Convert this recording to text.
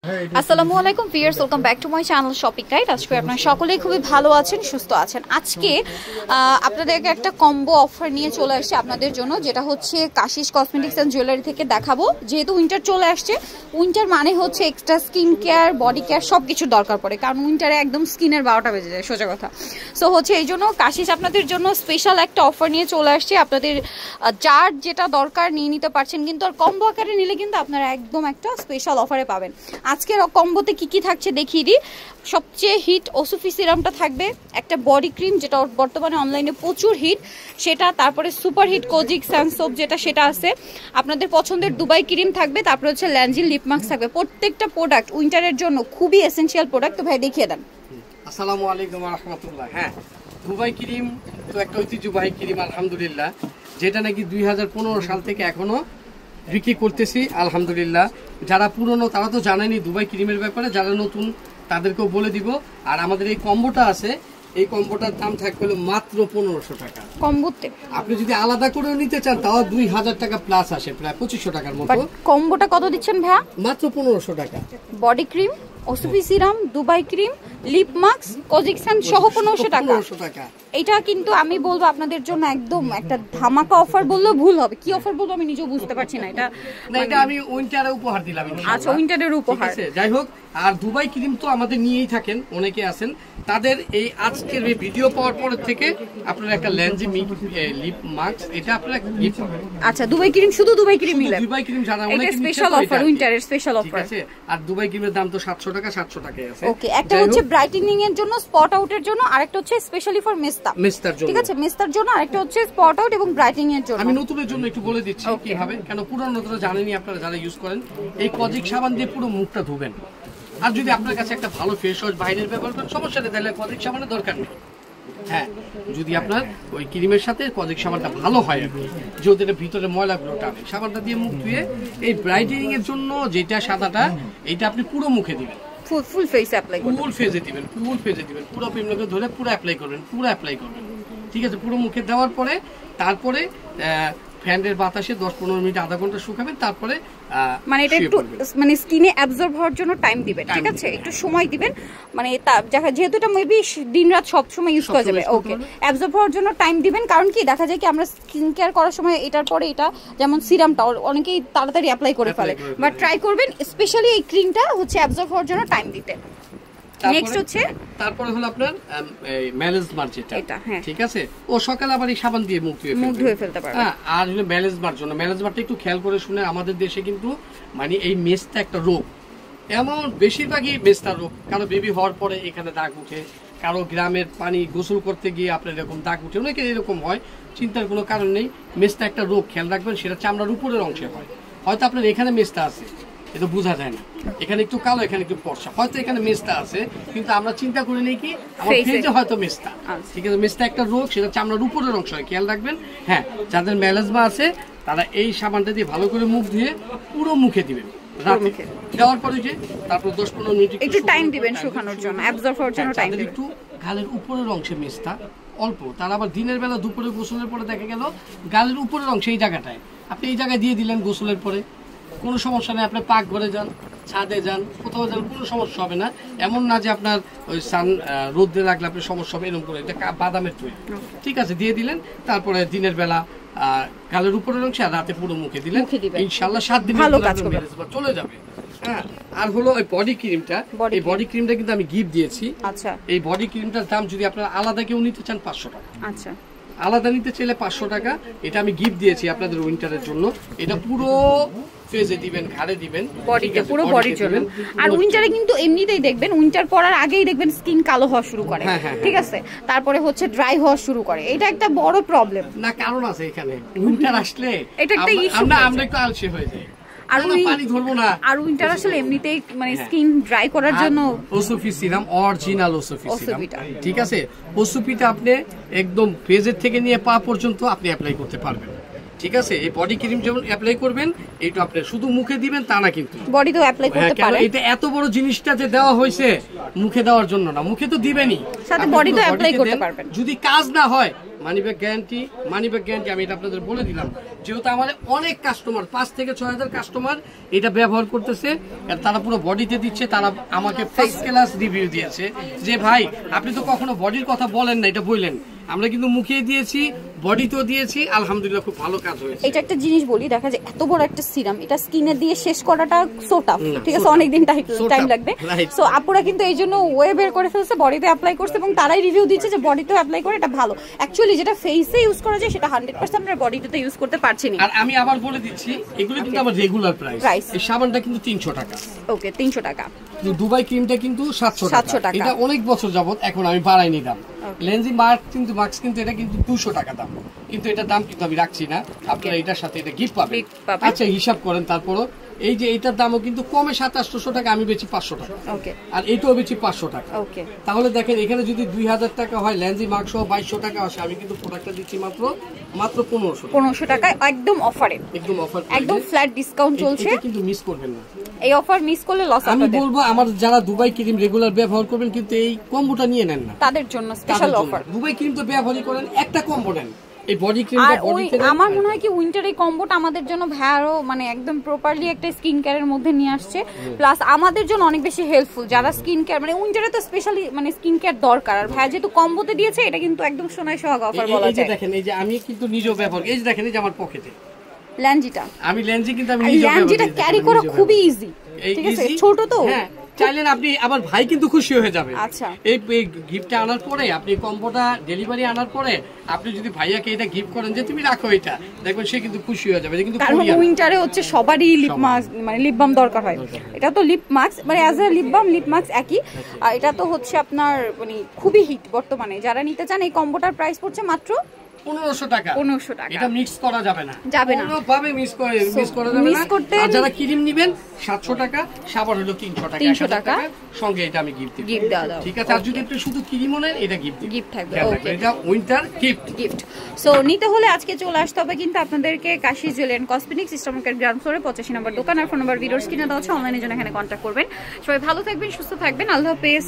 আসসালামু আলাইকুম viewers, welcome back to my channel shopping guide. আজকে আপনারা সকলেই খুবই ভালো আছেন, সুস্থ আছেন। আজকে আপনাদেরকে একটা কম্বো অফার নিয়ে চলে আসছে আপনাদের জন্য, যেটা হচ্ছে কাশিস কসমেটিক্স অ্যান্ড জুয়েলারি থেকে দেখাবো। যেহেতু উইন্টার চলে আসছে, উইন্টার মানে হচ্ছে extra skin care, body care সব কিছুর দরকার পড়ে, কারণ উইন্টারে একদম স্কিনের 12টা বেজে যায়, সোজা কথা। সো হচ্ছে এই জন্য কাশিস আপনাদের জন্য স্পেশাল একটা অফার নিয়ে চলে আসছে। আপনাদের যার যেটা দরকার নিয়ে নিতে পারছেন, কিন্তু আর কম্বো আকারে নিলে কিন্তু আপনারা একদম একটা স্পেশাল অফারে পাবেন। আজকের কম্বোতে কি কি থাকছে দেখিয়ে দিই। সবচেয়ে হিট ওসুফি সিরামটা থাকবে, একটা বডি ক্রিম যেটা বর্তমানে অনলাইনে প্রচুর হিট সেটা, তারপরে সুপার হিট কোজিক সানসোপ যেটা সেটা আছে, আপনাদের পছন্দের দুবাই ক্রিম থাকবে, তারপরে হচ্ছে ল্যানজিল লিপ মাস্ক থাকবে। প্রত্যেকটা প্রোডাক্ট উইন্টারের জন্য খুবই এসেনশিয়াল প্রোডাক্ট। তো ভাই দেখিয়ে দেন। আসসালামু আলাইকুম ওয়া রাহমাতুল্লাহ। হ্যাঁ, দুবাই ক্রিম তো একটা ঐতিহ্যবাহী ক্রিম আলহামদুলিল্লাহ, যেটা নাকি 2015 সাল থেকে এখনো বিক্রি করতেছি আলহামদুলিল্লাহ। যারা পুরনো তারা তো জানেনি দুবাই ক্রিমের ব্যাপারে, যারা নতুন তাদেরকেও বলে দিব। আর আমাদের এই কম্বোটা আছে, এই কম্বোটার দাম থাকবে মাত্র 1500 টাকা কম্বোতে। আপনি যদি আলাদা করে নিতে চান তাও 2000 টাকা প্লাস আসে, প্রায় 2500 টাকার মতো। কম্বোটা কত দিচ্ছেন ভাইয়া? মাত্র 1500 টাকা। বডি ক্রিম, ওসুফি serum, Dubai cream, lip mask, kojic sun সহ 1500 টাকা। এটা কিন্তু আমি বলবো আপনাদের জন্য একদম একটা ধামাকা অফার বললেও ভুল হবে। কি অফার বলবো আমি নিজেও বুঝতে পারছি না। এটা আমি উইন্টারে উপহার দিলাম। আচ্ছা, উইন্টারের উপহার। যাই হোক, আর দুবাই ক্রিম তো আমাদের নিয়েই থাকেন, অনেকে আছেন। তাদের এই আজকের এই ভিডিও পাওয়ার পর থেকে আপনারা একটা ল্যানজি লিপ মাস্ক, এটা আপনারা গিফট পাবেন। আচ্ছা, দুবাই ক্রিম, শুধু দুবাই ক্রিম নিলে? দুবাই ক্রিম জানা অনেকে এটা স্পেশাল অফার, উইন্টারের স্পেশাল অফার। ঠিক আছে। আর দুবাই ক্রিমের দাম তো 700 টাকায় আছে। ওকে, একটা হচ্ছে ব্রাইটেনিং এর জন্য, স্পট আউটের জন্য, আরেকটা হচ্ছে স্পেশালি ফর মেস্তার জন্য। ঠিক আছে, মেস্তার জন্য, আরেকটা হচ্ছে স্পট আউট এবং ব্রাইটেনিং এর জন্য। আমি নতুনের জন্য একটু বলে দিচ্ছি কিভাবে, কেন পুরানো তো জানেনই আপনারা যারা ইউজ করেন। এই কোজিক সাবান দিয়ে পুরো মুখটা ধুবেন। আর যদি আপনার কাছে একটা ভালো ফেস ওয়াশ বাইরের ব্যবহার করেন, সমস্যা নেই, তাহলে কোজিক সাবানের দরকার নেই। হ্যাঁ, যদি আপনার ওই ক্রিমের সাথে কোজিক সাবানটা ভালো হয় আর কি, যদি ভিতরে ময়লাগুলো টানে, সাবানটা দিয়ে মুখ ধুয়ে এই ব্রাইটেনিং এর জন্য যেটা সাদাটা, এটা আপনি পুরো মুখে দিবেন। ফুল ফেস অ্যাপ্লাই করবেন, ফুল ফেজে দিবেন, পুরো পিমনাকে ধরে পুরো অ্যাপ্লাই করবেন। ঠিক আছে। পুরো মুখে দেওয়ার পরে তারপরে ফ্যানের বাতাসে 10-15 মিনিট, আধা ঘন্টা শুকাবেন। তারপরে মানে এটা একটু মানে স্কিনে অ্যাবজর্ব হওয়ার জন্য টাইম দিবেন। ঠিক আছে, একটু সময় দিবেন। মানে যেহেতু এটা মেবি দিনরাত সব সময় ইউজ করা যাবে, ওকে, অ্যাবজর্ব হওয়ার জন্য টাইম দিবেন। কারণ কি দেখা যায় কি আমরা স্কিন কেয়ার করার সময় এটার পরে এটা, যেমন সিরামটা অনেকেই তাড়াতাড়ি অ্যাপ্লাই করে ফেলে, বাট ট্রাই করবেন স্পেশালি এই ক্রিমটা হচ্ছে অ্যাবজর্ব হওয়ার জন্য টাইম দিতে। নেক্সট হচ্ছে তারপরে হলো আপনার ম্যালেজ মার, যেটা ঠিক আছে, ও সকালে আবার এই সাবান দিয়ে মুখ ধুয়ে ফেলতে পারবে। হ্যাঁ, আর হলো ম্যালেজ মার জন্য, ম্যালেজ মারটা একটু খেয়াল করে শুনে, আমাদের দেশে কিন্তু মানে এই মেস্তা একটা রোগ, এমন বেশিরভাগই মেস্তা রোগ। কারো বেবি হওয়ার পরে এখানে দাগ উঠে, কারো গ্রামের পানি গোসল করতে গিয়ে আপনার এরকম দাগ উঠে, অনেকে এরকম হয়। চিন্তার কোনো কারণ নেই, মেস্তা একটা রোগ, খেয়াল রাখবেন। সেটা চামড়ার উপরের অংশে হয়। হয়তো আপনার এখানে মেস্তা আছে, এটা বোঝা যায় না, এখানে একটু কালো, এখানে একটু ফর্সা, হয়তো এখানে মেস্তা আছে, কিন্তু আমরা চিন্তা করি নেই কি আমার ফেজে হয়তো মেস্তা। ঠিক আছে, মেস্তা একটা রোগ, সেটা চামড়ার উপরের অংশ হয়, খেয়াল রাখবেন। হ্যাঁ, যাদের মেলাজমা আছে তারা এই সাবানটা দিয়ে ভালো করে মুখ ধুয়ে পুরো মুখে দিবেন। দেওয়ার পরে যে তারপর 10-15 মিনিট একটু টাইম দিবেন শুকানোর জন্য, অ্যাবজর্ব হওয়ার জন্য টাইম দিবেন। একটু গালের উপরের অংশে মেস্তা অল্প, তার আবার দিনের বেলা দুপুরে গোসলের পরে দেখা গেল গালের উপরের অংশে এই জায়গাটায়, আপনি এই জায়গায় দিয়ে দিলেন গোসলের পরে, কোনো সমস্যা নেই। আপনি পাক ঘরে যান, ছাদে যান, কোথাও যান, কোনো সমস্যা হবে না। এমন না যে আপনার ওই সান রোদে লাগলে আপনার সমস্যা হবে, এরকম করে। এটা বাদামের তৈরি, ঠিক আছে, দিয়ে দিলেন। তারপরে দিনের বেলা গালের উপরের অংশে, আর রাতে পুরো মুখে দিলেন। ইনশাল্লাহ 7 দিন চলে যাবে। হ্যাঁ, আর হলো ওই বডি ক্রিমটা, এই বডি ক্রিমটা কিন্তু আমি গিফট দিয়েছি। আচ্ছা, এই বডি ক্রিমটার দাম যদি আপনারা আলাদা কেউ নিতে চান 500 টাকা। আচ্ছা, আলাদা নিতে চাইলে 500 টাকা। এটা আমি গিফট দিয়েছি আপনাদের উইন্টারের জন্য। এটা পুরো ফেজে দিবেন, ঘাড়ে দিবেন, বডিতে, পুরো বডির জন্য। আর উইন্টারে কিন্তু এমনিতেই দেখবেন, উইন্টার পরার আগেই দেখবেন স্কিন কালো হওয়া শুরু করে। ঠিক আছে, তারপরে হচ্ছে ড্রাই হওয়া শুরু করে। এটা একটা বড় প্রবলেম না, কারণ আছে এখানে। উইন্টার আসলে এটা একটা ইস্যু, আমরা একটু আলসে হয়ে যাই। আর উইন্টার আসলে এমনিতেই মানে স্কিন ড্রাই করার জন্য ওসুফি সিরাম, অরিজিনাল ওসুফি সিরাম, ঠিক আছে। ওসুফিটা আপনি একদম ফেজের থেকে নিয়ে পা পর্যন্ত আপনি অ্যাপ্লাই করতে পারবেন। ঠিক আছে, এই বডি ক্রিম যেমন অ্যাপ্লাই করবেন, এটা আপনি শুধু মুখে দিবেন তা না, কিন্তু বডিতেও অ্যাপ্লাই করতে পারেন। এটা এত বড় জিনিসটা যে দেওয়া হয়েছে মুখে দেওয়ার জন্য না, মুখে তো দিবেনই, সাথে বডিতেও অ্যাপ্লাই করতে পারবেন। যদি কাজ না হয় money bag guarantee, money bag guarantee আমি এটা আপনাদের বলে দিলাম, যেহেতু আমাদের অনেক কাস্টমার 5 থেকে 6,000 কাস্টমার এটা ব্যবহার করতেছে, আর তারা পুরো বডিতে দিচ্ছে। তারা আমাকে ফার্স্ট ক্লাস রিভিউ দিয়েছে যে ভাই আপনি তো কখনো বডির কথা বলেন না, এটা বললেন। আমরা কিন্তু মুখে দিয়েছি, বডিতেও দিয়েছি, আলহামদুলিল্লাহ খুব ভালো কাজ হয়েছে। এটা একটা জিনিস বলি, দেখা যায় এত বড় একটা সিরাম এটা স্কিনে দিয়ে শেষ করাটা সো টাফ, ঠিক আছে, অনেক দিন টাইম লাগবে। সো আপুরা কিন্তু এই জন্য ওয়ে বের করে ফেলছে, বডিতে অ্যাপ্লাই করছে এবং তারাই রিভিউ দিচ্ছে যে বডিতেও অ্যাপ্লাই করে এটা ভালো। অ্যাকচুয়ালি যেটা ফেসে ইউজ করা যায় সেটা 100% আমরা বডিতে ইউজ করতে পারছি না। আর আমি আবার বলে দিচ্ছি, এগুলো কিন্তু আমার রেগুলার প্রাইস। এই সাবানটা কিন্তু 300 টাকা। ওকে, 300 টাকা। দুবাই ক্রিমটা কিন্তু 700 টাকা। এটা অনেক বছর যাবত, এখন আমি বাড়াইনি দাম। লেন্জি মাস্ক কিন্তু এটা কিন্তু 200 টাকা দাম, কিন্তু এটা দাম কিন্তু আমি রাখছি না, আপনারা এটার সাথে এটা গিফট পাবেন। আচ্ছা হিসাব করেন, তারপরও এই যে এটার দামও কিন্তু কমে 2700 টাকা, আমি বেচি 500 টাকা। আর এটাও বেচি 500 টাকা। তাহলে দেখেন এখানে যদি 2000 টাকা হয়, লেন্জি মাস্ক সহ 2200 টাকা আসে, আমি কিন্তু প্রোডাক্টটা দিচ্ছি মাত্র 1500 টাকায়, একদম অফারে, একদম ফ্ল্যাট ডিসকাউন্ট চলছে। এটা কিন্তু মিস করবেন না, এই অফার মিস করলে লস। আমি বলবো আমার যারা দুবাই ক্রিম রেগুলার ব্যবহার করবেন কিন্তু এই কম্বোটা নিয়ে নেন না, তাদের জন্য স্পেশাল অফার। দুবাই ক্রিম তো ব্যবহারই করেন, একটা কম্বো নেন। এই বডি ক্রিমটা আমার মনে হয় কি উইন্টার এই কম্বোটা আমাদের জন্য ভালো, মানে একদম প্রপারলি একটা স্কিন কেয়ারের মধ্যে নিয়ে আসছে, প্লাস আমাদের জন্য অনেক বেশি হেল্পফুল যারা স্কিন কেয়ার, মানে উইন্টারে তো স্পেশালি মানে স্কিন কেয়ার দরকার। আর ভাই যেহেতু কম্বোতে দিয়েছে, এটা কিন্তু একদম সোনায় সোহাগা অফার বলা যায়। দেখেন এই যে আমি কিন্তু নিজেও ব্যবহার, এই যে দেখেন এই যে আমার পকেটে ল্যাঞ্জিটা, আমি ল্যাঞ্জি কিন্তু আমি নিজেও ব্যবহার করি। ল্যাঞ্জিটা ক্যারি করা খুবই ইজি, ঠিক আছে, ছোট তো। হ্যাঁ, চাইলেন আপনি, আমার ভাই কিন্তু খুশি হয়ে যাবে। আচ্ছা, এই গিফটটা আনার পরে, আপনি কম্বোটা ডেলিভারি আনার পরে আপনি যদি ভাইয়াকে এটা গিফট করেন যে তুমি রাখো এটা, দেখবেন সে কিন্তু খুশি হয়ে যাবে। কিন্তু কারণ উইন্টারে হচ্ছে সবারই লিপ মাস্ক, মানে লিপ বাম দরকার হয়। এটা তো লিপ মাস্ক, মানে as a lip balm lip mask একই। আর এটা তো হচ্ছে আপনার মানে খুবই হিট বর্তমানে। যারা নিতে চান এই কম্বোটার প্রাইস পড়ছে মাত্র 1500 টাকা। 1500 টাকা। এটা মিক্স করা যাবে না, কোনোভাবে মিক্স করা যাবে না। আর যারা ক্রিম নেবেন 700 টাকা, সাবান হলো 300 টাকা, 300 টাকা সঙ্গে এটা আমি গিফট দেব। ঠিক আছে, আর যদি আপনি শুধু ক্রিমও নেন, এটা গিফট থাকবে। ওকে, এটা উইন্টার গিফট। সো নিতে হলে আজকে চলে আসতে হবে কিন্তু আপনাদেরকে Kashi jewellery and cosmetics, eastern market ground ফ্লোরে 85 নম্বর দোকান। আর ফোন নাম্বার ভিডিওর স্ক্রিনে দেওয়া আছে, অনলাইনে জন্য এখানে কন্ট্যাক্ট করবেন। সবাই ভালো থাকবেন, সুস্থ থাকবেন, আল্লাহ হাফেজ।